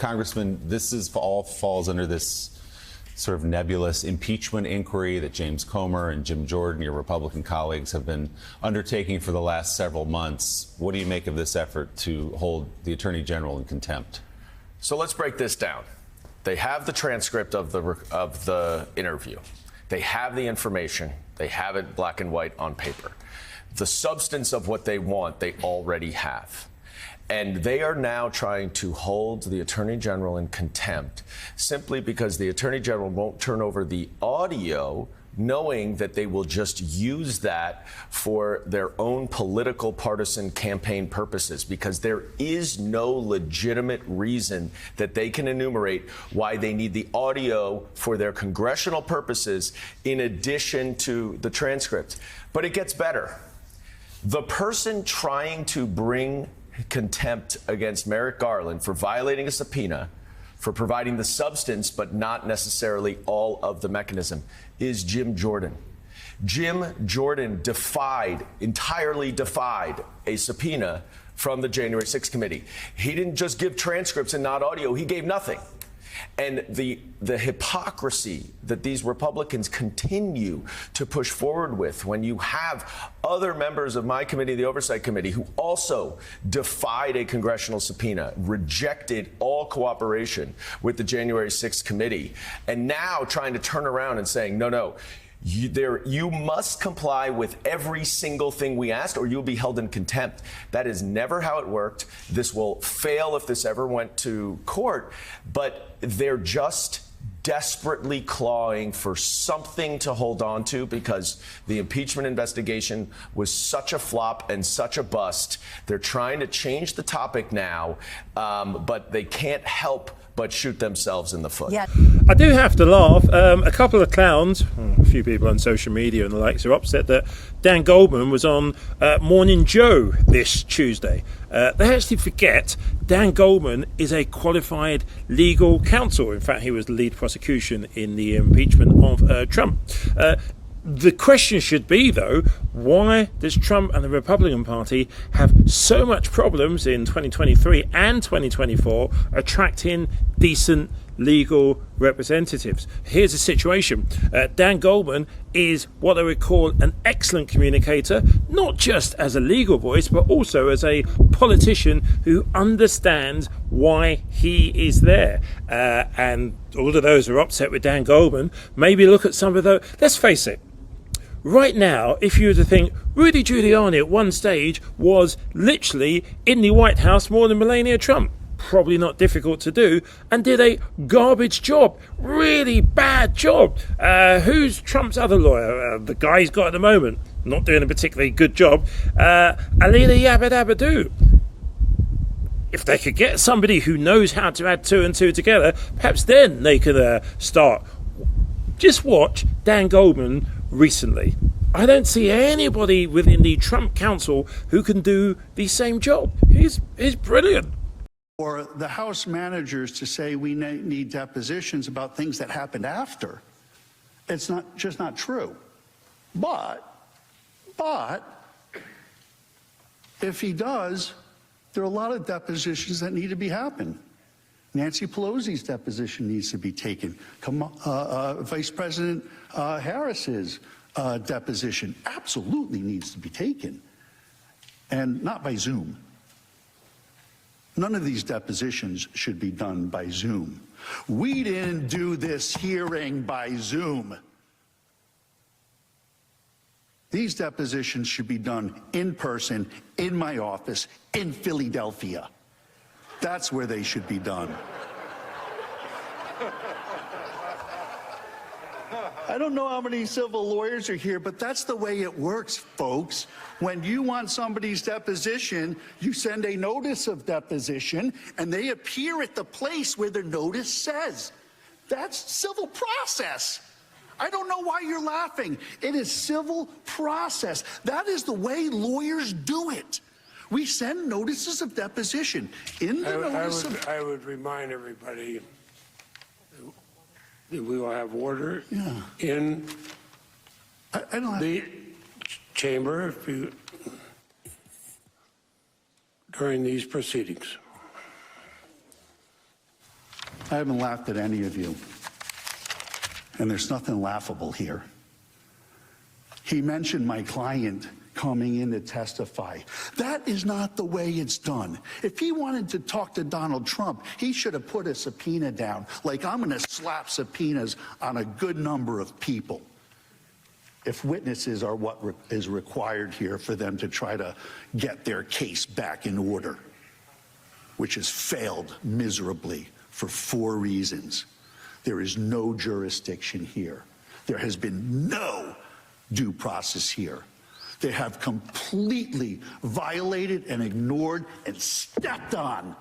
Congressman, all falls under this sort of nebulous impeachment inquiry that James Comer and Jim Jordan, your Republican colleagues, have been undertaking for the last several months. What do you make of this effort to hold the Attorney General in contempt? So let's break this down. They have the transcript of the interview. They have the information. They have it black and white on paper. The substance of what they want, they already have. And they are now trying to hold the Attorney General in contempt simply because the Attorney General won't turn over the audio, knowing that they will just use that for their own political partisan campaign purposes, because there is no legitimate reason that they can enumerate why they need the audio for their congressional purposes in addition to the transcript. But it gets better. The person trying to bring contempt against Merrick Garland for violating a subpoena, for providing the substance but not necessarily all of the mechanism, is Jim Jordan. Jim Jordan entirely defied a subpoena from the January 6th committee. He didn't just give transcripts and not audio, he gave nothing. And the hypocrisy that these Republicans continue to push forward with, when you have other members of my committee, the Oversight Committee, who also defied a congressional subpoena, rejected all cooperation with the January 6th committee, and now trying to turn around and saying, no, you must comply with every single thing we asked or you'll be held in contempt. That is never how it worked. This will fail if this ever went to court, but they're just desperately clawing for something to hold on to because the impeachment investigation was such a flop and such a bust. They're trying to change the topic now, but they can't help but shoot themselves in the foot. Yeah. I do have to laugh. A couple of clowns, a few people on social media and the likes, are upset that Dan Goldman was on Morning Joe this Tuesday. They actually forget Dan Goldman is a qualified legal counsel. In fact, he was the lead prosecution in the impeachment of Trump. The question should be, though, why does Trump and the Republican Party have so much problems in 2023 and 2024 attracting decent legal representatives? Here's the situation. Dan Goldman is what I would call an excellent communicator, not just as a legal voice, but also as a politician who understands why he is there. And all of those who are upset with Dan Goldman, maybe look at some of those. Let's face it. Right now, if you were to think Rudy Giuliani at one stage was literally in the White House more than Melania Trump, probably not difficult to do, and did a garbage job, really bad job. Who's Trump's other lawyer? The guy he's got at the moment, not doing a particularly good job. Alina Yabadabadoo. If they could get somebody who knows how to add two and two together, perhaps then they could start. Just watch Dan Goldman recently. I don't see anybody within the Trump council who can do the same job. He's brilliant. For the House managers to say we need depositions about things that happened after, it's just not true. But if he does, there are a lot of depositions that need to be happened. Nancy Pelosi's deposition needs to be taken. Vice President Harris's deposition absolutely needs to be taken, and not by Zoom. None of these depositions should be done by Zoom. We didn't do this hearing by Zoom. These depositions should be done in person, in my office, in Philadelphia. That's where they should be done. I don't know how many civil lawyers are here, but that's the way it works, folks. When you want somebody's deposition, you send a notice of deposition, and they appear at the place where the notice says. That's civil process. I don't know why you're laughing. It is civil process. That is the way lawyers do it. We send notices of deposition. I would remind everybody that we will have order in the chamber during these proceedings. I haven't laughed at any of you, and there's nothing laughable here. He mentioned my client coming in to testify. That is not the way it's done. If he wanted to talk to Donald Trump, he should have put a subpoena down, like I'm going to slap subpoenas on a good number of people. If witnesses are what is required here for them to try to get their case back in order, which has failed miserably for 4 reasons. There is no jurisdiction here. There has been no due process here. They have completely violated and ignored and stepped on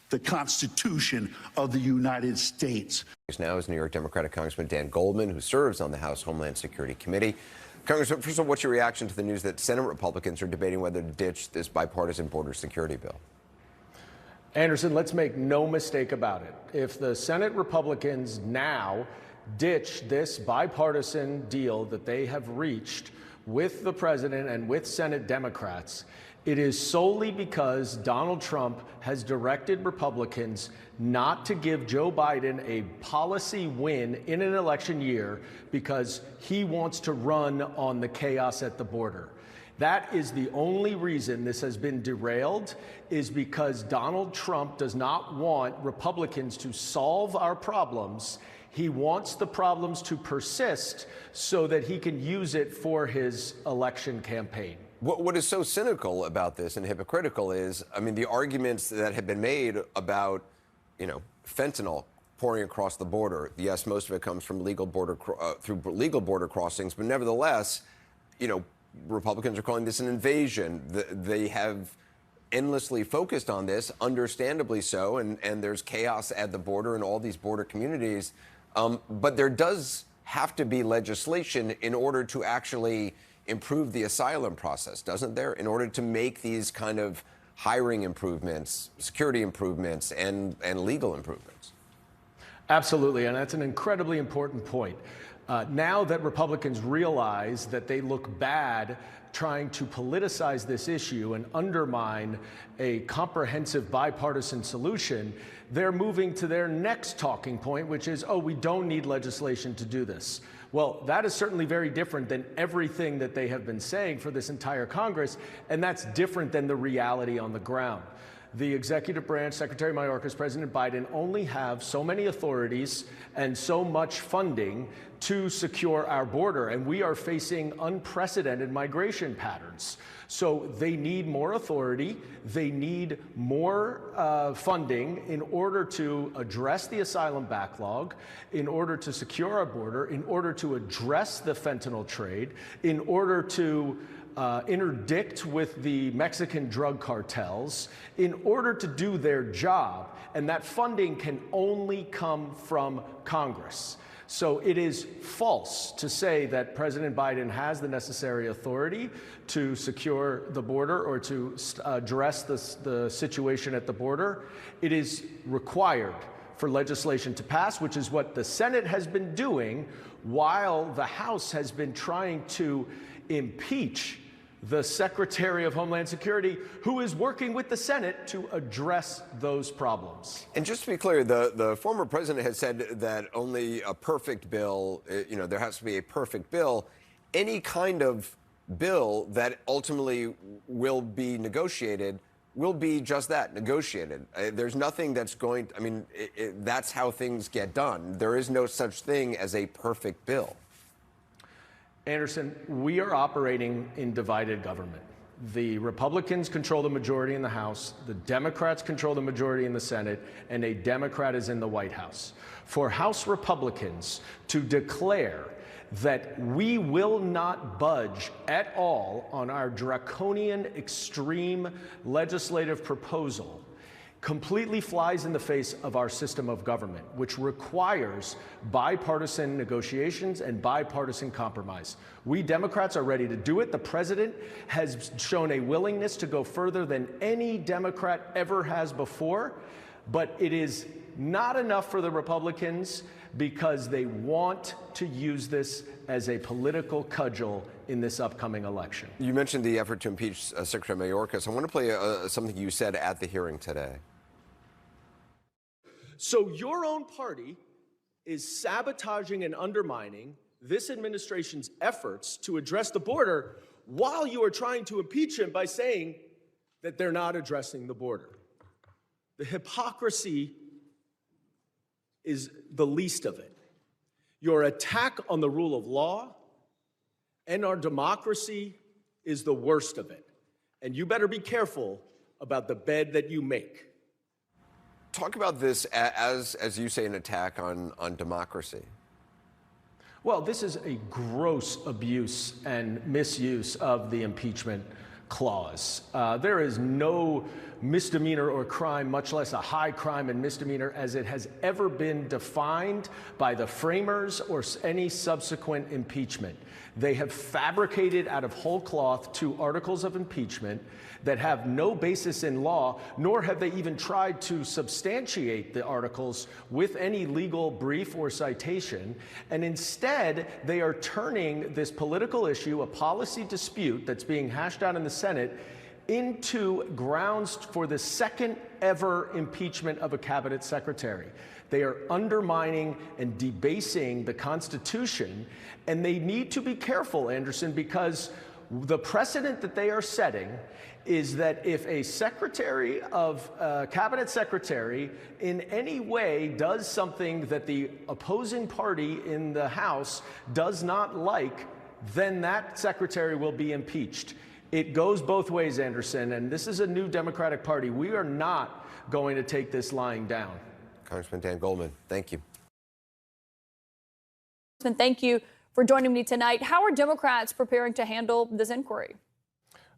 the Constitution of the United States. Now is New York Democratic Congressman Dan Goldman, who serves on the House Homeland Security Committee. Congressman, first of all, what's your reaction to the news that Senate Republicans are debating whether to ditch this bipartisan border security bill? Anderson, let's make no mistake about it. If the Senate Republicans now ditch this bipartisan deal that they have reached with the president and with Senate Democrats, it is solely because Donald Trump has directed Republicans not to give Joe Biden a policy win in an election year because he wants to run on the chaos at the border. That is the only reason this has been derailed, is because Donald Trump does not want Republicans to solve our problems. He wants the problems to persist so that he can use it for his election campaign. What is so cynical about this and hypocritical is, I mean, the arguments that have been made about, fentanyl pouring across the border. Yes, most of it comes from through legal border crossings, but nevertheless, Republicans are calling this an invasion. They have endlessly focused on this, understandably so, and there's chaos at the border in all these border communities. But there does have to be legislation in order to actually improve the asylum process, doesn't there? In order to make these kind of hiring improvements, security improvements, and legal improvements. Absolutely, and that's an incredibly important point. Now that Republicans realize that they look bad trying to politicize this issue and undermine a comprehensive bipartisan solution, they're moving to their next talking point, which is, oh, we don't need legislation to do this. Well, that is certainly very different than everything that they have been saying for this entire Congress, and that's different than the reality on the ground. The executive branch, Secretary Mayorkas, President Biden only have so many authorities and so much funding to secure our border, and we are facing unprecedented migration patterns. So they need more authority, they need more funding in order to address the asylum backlog, in order to secure our border, in order to address the fentanyl trade, in order to interdict with the Mexican drug cartels, in order to do their job. And that funding can only come from Congress. So it is false to say that President Biden has the necessary authority to secure the border or to address the situation at the border. It is required for legislation to pass, which is what the Senate has been doing while the House has been trying to impeach the Secretary of Homeland Security, who is working with the Senate to address those problems. And just to be clear, the former president has said that only a perfect bill, there has to be a perfect bill. Any kind of bill that ultimately will be negotiated will be just that, negotiated. There's nothing that's going, that's how things get done. There is no such thing as a perfect bill. Anderson, we are operating in divided government. The Republicans control the majority in the House, the Democrats control the majority in the Senate, and a Democrat is in the White House. For House Republicans to declare that we will not budge at all on our draconian, extreme legislative proposal completely flies in the face of our system of government, which requires bipartisan negotiations and bipartisan compromise. We Democrats are ready to do it. The president has shown a willingness to go further than any Democrat ever has before, but it is not enough for the Republicans because they want to use this as a political cudgel in this upcoming election. You mentioned the effort to impeach Secretary Mayorkas. I want to play something you said at the hearing today. So your own party is sabotaging and undermining this administration's efforts to address the border while you are trying to impeach him by saying that they're not addressing the border. The hypocrisy is the least of it. Your attack on the rule of law and our democracy is the worst of it. And you better be careful about the bed that you make. Talk about this as you say, an attack on democracy. Well, this is a gross abuse and misuse of the impeachment clause. There is no misdemeanor or crime, much less a high crime and misdemeanor, as it has ever been defined by the framers or any subsequent impeachment. They have fabricated out of whole cloth 2 articles of impeachment that have no basis in law, nor have they even tried to substantiate the articles with any legal brief or citation. And instead, they are turning this political issue, a policy dispute that's being hashed out in the Senate, into grounds for the second ever impeachment of a cabinet secretary. They are undermining and debasing the Constitution, and they need to be careful, Anderson, because the precedent that they are setting is that if a secretary of cabinet secretary in any way does something that the opposing party in the House does not like, then that secretary will be impeached. It goes both ways, Anderson, and this is a new Democratic Party. We are not going to take this lying down. Congressman Dan Goldman, thank you. Thank you for joining me tonight. How are Democrats preparing to handle this inquiry?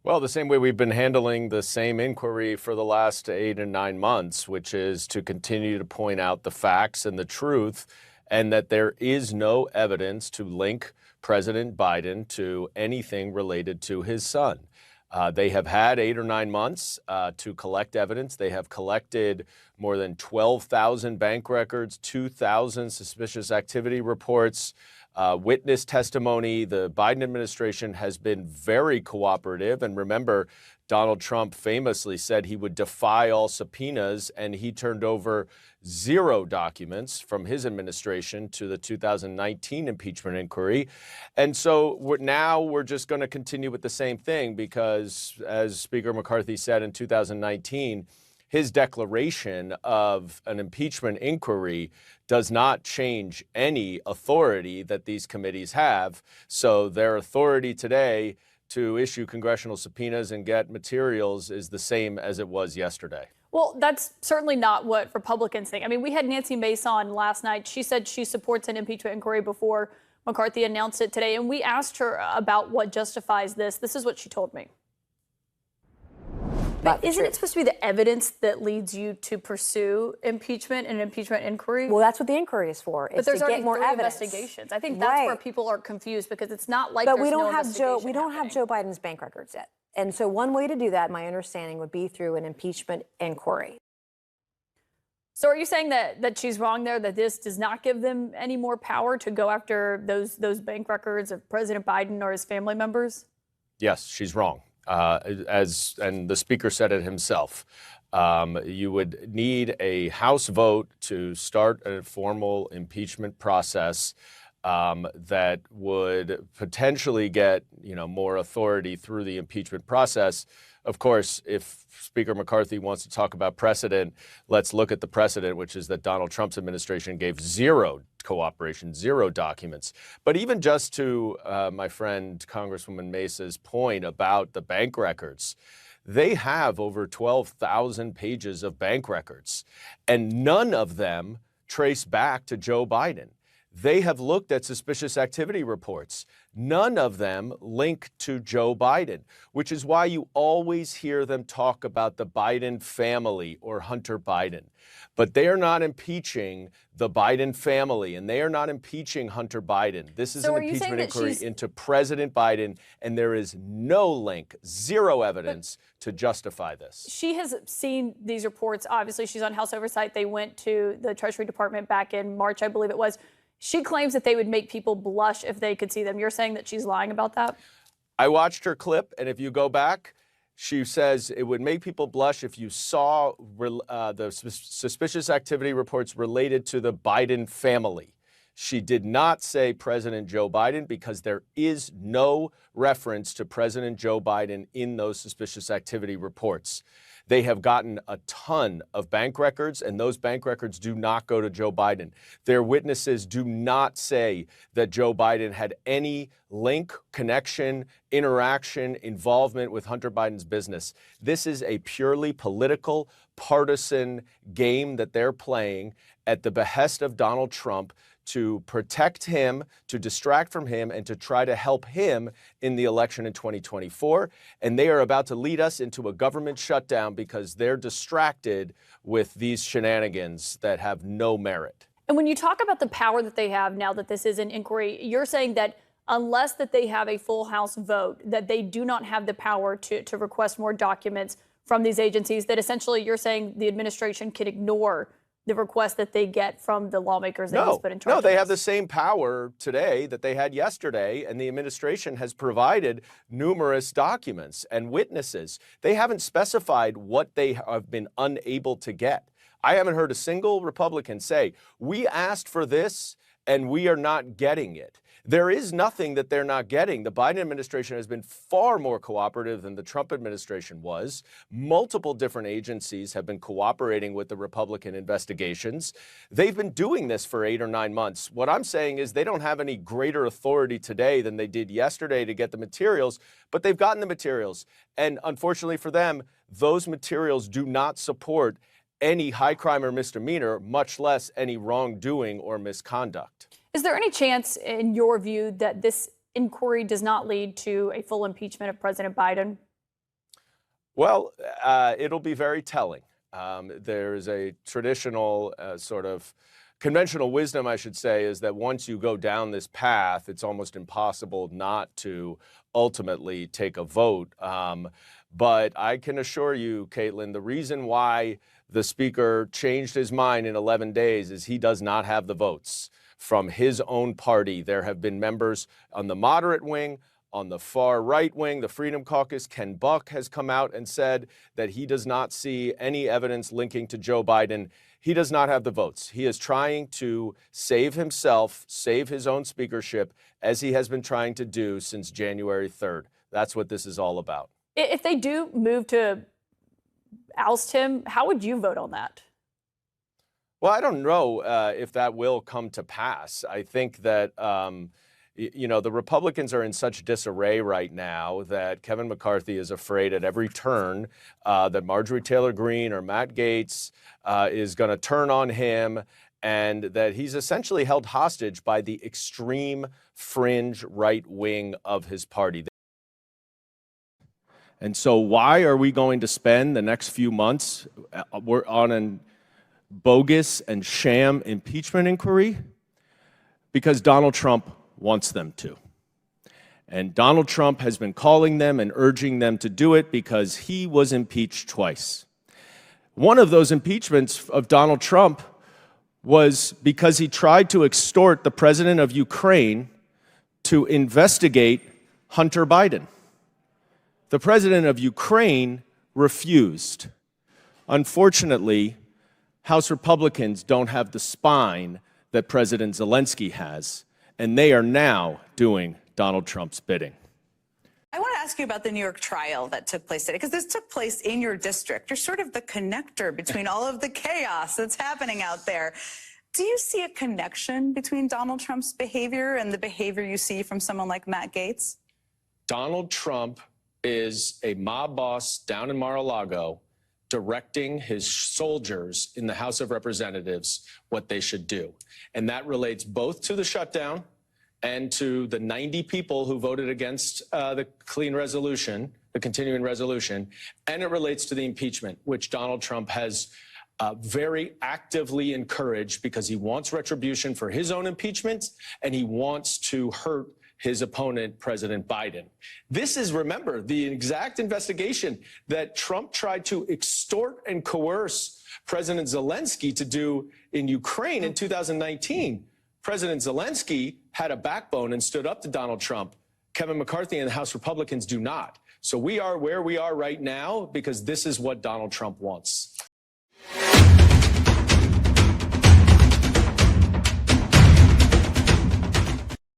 Well, the same way we've been handling the same inquiry for the last 8 and 9 months, which is to continue to point out the facts and the truth, and that there is no evidence to link President Biden to anything related to his son. They have had 8 or 9 months to collect evidence. They have collected more than 12,000 bank records, 2,000 suspicious activity reports, witness testimony. The Biden administration has been very cooperative. And remember, Donald Trump famously said he would defy all subpoenas, and he turned over 0 documents from his administration to the 2019 impeachment inquiry. And so we're just going to continue with the same thing because, as Speaker McCarthy said in 2019, his declaration of an impeachment inquiry does not change any authority that these committees have. So their authority today to issue congressional subpoenas and get materials is the same as it was yesterday. Well, that's certainly not what Republicans think. I mean, we had Nancy Mace on last night. She said she supports an impeachment inquiry before McCarthy announced it today. And we asked her about what justifies this. This is what she told me. But isn't it supposed to be the evidence that leads you to pursue impeachment and an impeachment inquiry? Well, that's what the inquiry is for. But there's to already get more 3 evidence. investigations. I think that's where people are confused because it's not like but there's no investigation we don't have Joe Biden's bank records yet. And so one way to do that, my understanding, would be through an impeachment inquiry. So are you saying that she's wrong there, that this does not give them any more power to go after those bank records of President Biden or his family members? Yes, she's wrong. And the speaker said it himself. You would need a House vote to start a formal impeachment process that would potentially get, more authority through the impeachment process. Of course, if Speaker McCarthy wants to talk about precedent, let's look at the precedent, which is that Donald Trump's administration gave 0 cooperation, 0 documents. But even just to my friend Congresswoman Mesa's point about the bank records, they have over 12,000 pages of bank records, and none of them trace back to Joe Biden. They have looked at suspicious activity reports. None of them link to Joe Biden, which is why you always hear them talk about the Biden family or Hunter Biden. But they are not impeaching the Biden family, and they are not impeaching Hunter Biden. This is an impeachment inquiry into President Biden, and there is no link, 0 evidence to justify this. She has seen these reports. Obviously, she's on House Oversight. They went to the Treasury Department back in March, I believe it was. She claims that they would make people blush if they could see them. You're saying that she's lying about that? I watched her clip, and if you go back, She says it would make people blush if you saw the suspicious activity reports related to the Biden family. She did not say President Joe Biden because there is no reference to President Joe Biden in those suspicious activity reports. They have gotten a ton of bank records, and those bank records do not go to Joe Biden. Their witnesses do not say that Joe Biden had any link, connection, interaction, involvement with Hunter Biden's business. This is a purely political, partisan game that they're playing at the behest of Donald Trump to protect him, to distract from him, and to try to help him in the election in 2024. And they are about to lead us into a government shutdown because they're distracted with these shenanigans that have no merit. And when you talk about the power that they have now that this is an inquiry, you're saying that unless that they have a full House vote, that they do not have the power to request more documents from these agencies, that essentially you're saying the administration can ignore the request that they get from the lawmakers that he's put in charge. No, they have the same power today that they had yesterday, and the administration has provided numerous documents and witnesses. They haven't specified what they have been unable to get. I haven't heard a single Republican say, we asked for this and we are not getting it. There is nothing that they're not getting. The Biden administration has been far more cooperative than the Trump administration was. Multiple different agencies have been cooperating with the Republican investigations. They've been doing this for 8 or 9 months. What I'm saying is they don't have any greater authority today than they did yesterday to get the materials, but they've gotten the materials. And unfortunately for them, those materials do not support any high crime or misdemeanor, much less any wrongdoing or misconduct. Is there any chance, in your view, that this inquiry does not lead to a full impeachment of President Biden? Well, it'll be very telling. There's a traditional sort of conventional wisdom, I should say, is that once you go down this path, it's almost impossible not to ultimately take a vote. But I can assure you, Caitlin, the reason why the Speaker changed his mind in 11 days is he does not have the votes from his own party. There have been members on the moderate wing, on the far right wing, the Freedom Caucus. Ken Buck has come out and said that he does not see any evidence linking to Joe Biden. He does not have the votes. He is trying to save himself, save his own speakership, as he has been trying to do since January 3rd. That's what this is all about. If they do move to oust him, how would you vote on that? Well, I don't know if that will come to pass. I think that, you know, the Republicans are in such disarray right now that Kevin McCarthy is afraid at every turn that Marjorie Taylor Greene or Matt Gaetz is going to turn on him, and that he's essentially held hostage by the extreme fringe right wing of his party. And so why are we going to spend the next few months on an bogus and sham impeachment inquiry? Because Donald Trump wants them to. And Donald Trump has been calling them and urging them to do it because he was impeached twice. One of those impeachments of Donald Trump was because he tried to extort the president of Ukraine to investigate Hunter Biden. The president of Ukraine refused. Unfortunately, House Republicans don't have the spine that President Zelensky has, and they are now doing Donald Trump's bidding. I want to ask you about the New York trial that took place today, because this took place in your district. You're sort of the connector between all of the chaos that's happening out there. Do you see a connection between Donald Trump's behavior and the behavior you see from someone like Matt Gaetz? Donald Trump is a mob boss down in Mar-a-Lago directing his soldiers in the House of Representatives what they should do. And that relates both to the shutdown and to the 90 people who voted against the clean resolution, the continuing resolution, and it relates to the impeachment, which Donald Trump has very actively encouraged because he wants retribution for his own impeachment and he wants to hurt his opponent, President Biden. This is, remember, the exact investigation that Trump tried to extort and coerce President Zelensky to do in Ukraine in 2019. President Zelensky had a backbone and stood up to Donald Trump. Kevin McCarthy and the House Republicans do not. So we are where we are right now because this is what Donald Trump wants.